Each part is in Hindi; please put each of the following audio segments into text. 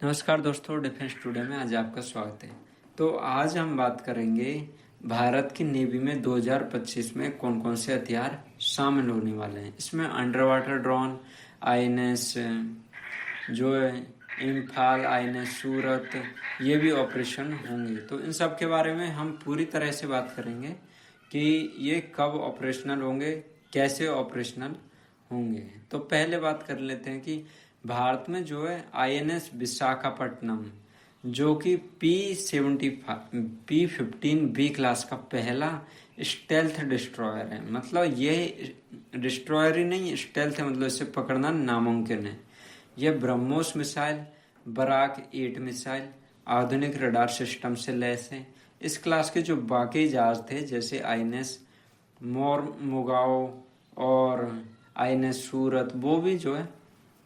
नमस्कार दोस्तों, डिफेंस टुडे में आज आपका स्वागत है। तो आज हम बात करेंगे भारत की नेवी में 2025 में कौन कौन से हथियार शामिल होने वाले हैं। इसमें अंडर वाटर ड्रोन, आईएनएस जो है इम्फाल, आईएनएस सूरत, ये भी ऑपरेशन होंगे। तो इन सब के बारे में हम पूरी तरह से बात करेंगे कि ये कब ऑपरेशनल होंगे, कैसे ऑपरेशनल होंगे। तो पहले बात कर लेते हैं कि भारत में जो है आईएनएस विशाखापट्टनम, जो कि P15B क्लास का पहला स्टेल्थ डिस्ट्रॉयर है। मतलब ये डिस्ट्रॉयर ही नहीं, स्टेल्थ है, मतलब इसे पकड़ना नामुमकिन है। यह ब्रह्मोस मिसाइल, बराक 8 मिसाइल, आधुनिक रडार सिस्टम से लैस है। इस क्लास के जो बाकी जहाज थे जैसे आईएनएस मोरमुगाओ और आईएनएस सूरत, वो भी जो है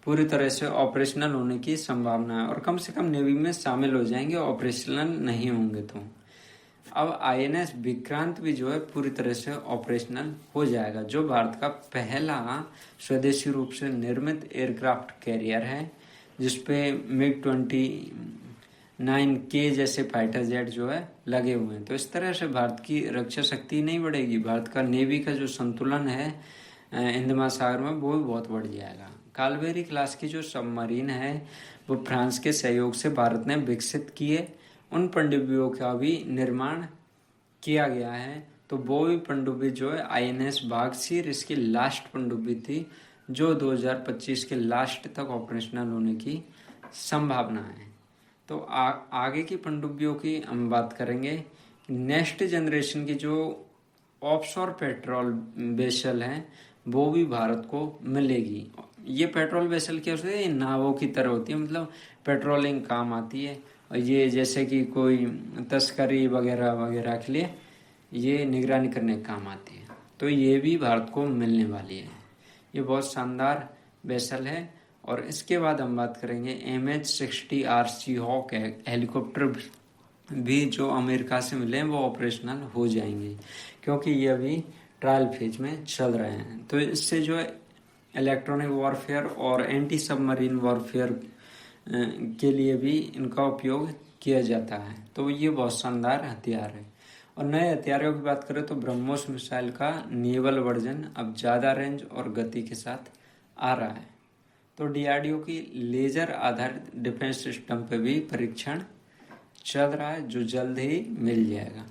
पूरी तरह से ऑपरेशनल होने की संभावना है और कम से कम नेवी में शामिल हो जाएंगे, ऑपरेशनल नहीं होंगे। तो अब आईएनएस विक्रांत भी जो है पूरी तरह से ऑपरेशनल हो जाएगा, जो भारत का पहला स्वदेशी रूप से निर्मित एयरक्राफ्ट कैरियर है, जिसपे MiG-29K जैसे फाइटर जेट जो है लगे हुए हैं। तो इस तरह से भारत की रक्षा शक्ति नहीं बढ़ेगी, भारत का नेवी का जो संतुलन है हिंद महासागर में वो भी बहुत बढ़ जाएगा। कालवेरी क्लास की जो सबमरीन है वो फ्रांस के सहयोग से भारत ने विकसित किए। उन पनडुब्बियों का भी निर्माण किया गया है। तो वो भी पनडुब्बी जो है आईएनएस बागसीर इसकी लास्ट पनडुब्बी थी, जो 2025 के लास्ट तक ऑपरेशनल होने की संभावना है। तो आगे की पनडुब्बियों की हम बात करेंगे। नेक्स्ट जनरेशन की जो ऑफशोर पेट्रोल वेसल है वो भी भारत को मिलेगी। ये पेट्रोल वेसल क्या होती है, नावों की तरह होती है, मतलब पेट्रोलिंग काम आती है। और ये जैसे कि कोई तस्करी वगैरह वगैरह के लिए ये निगरानी करने का काम आती है। तो ये भी भारत को मिलने वाली है। ये बहुत शानदार वेसल है। और इसके बाद हम बात करेंगे MH-60R हॉक हेलीकॉप्टर भी जो अमेरिका से मिले हैं वो ऑपरेशनल हो जाएंगे, क्योंकि ये अभी ट्रायल फेज में चल रहे हैं। तो इससे जो है इलेक्ट्रॉनिक वॉरफेयर और एंटी सबमरीन वॉरफेयर के लिए भी इनका उपयोग किया जाता है। तो ये बहुत शानदार हथियार है। और नए हथियारों की बात करें तो ब्रह्मोस मिसाइल का नेवल वर्जन अब ज़्यादा रेंज और गति के साथ आ रहा है। तो डीआरडीओ की लेजर आधारित डिफेंस सिस्टम पे भी परीक्षण चल रहा है, जो जल्द ही मिल जाएगा।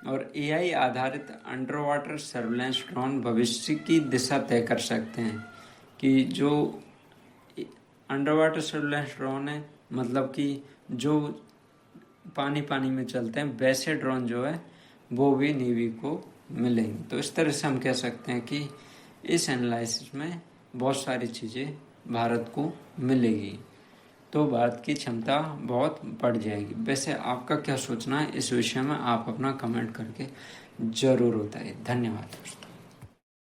और एआई आधारित अंडर वाटर सर्विलेंस ड्रोन भविष्य की दिशा तय कर सकते हैं। कि जो अंडर वाटर सर्विलेंस ड्रोन है, मतलब कि जो पानी में चलते हैं, वैसे ड्रोन जो है वो भी नेवी को मिलेंगे। तो इस तरह से हम कह सकते हैं कि इस एनालिसिस में बहुत सारी चीज़ें भारत को मिलेगी, तो भारत की क्षमता बहुत बढ़ जाएगी। वैसे आपका क्या सोचना है इस विषय में, आप अपना कमेंट करके ज़रूर बताइए। धन्यवाद दोस्तों।